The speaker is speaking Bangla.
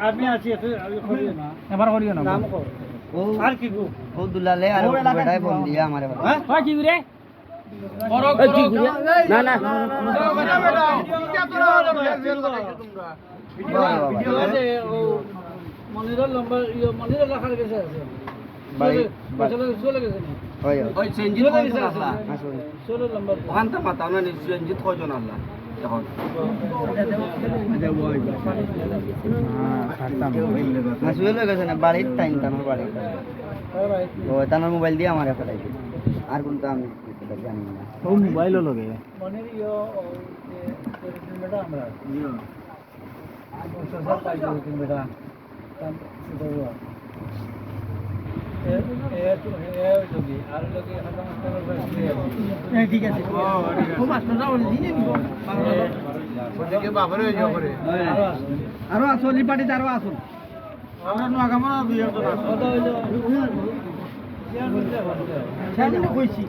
আমি আছি এবার করিও না নাম কো আর কি গো ও দুলালে আর বেটায় ফোন দিয়া আমারে হ্যাঁ কই কি রে না না মনিরের নম্বর মনিরের লেখার কাছে আছে চলে গেছে ওই ওই চেঞ্জিত কয়জন আসলা আসুন 16 নম্বর ওখানটা মাতাও না চেঞ্জিত কয়জন আসলা এখন আসুয়ে লই গেছে না বাড়ির টাইম তানোর বাড়ি ও তানোর মোবাইল দিয়ে আমারে ফটাই আর কোনটা আমি জানি না ও মোবাইলও লগে মনির বেটা আমরা সরকার পাইছে বেটা ঠিক আছে আরো আসল পার্টিতে আরো আসুন আমরা নোয়াগামা দুই কইছি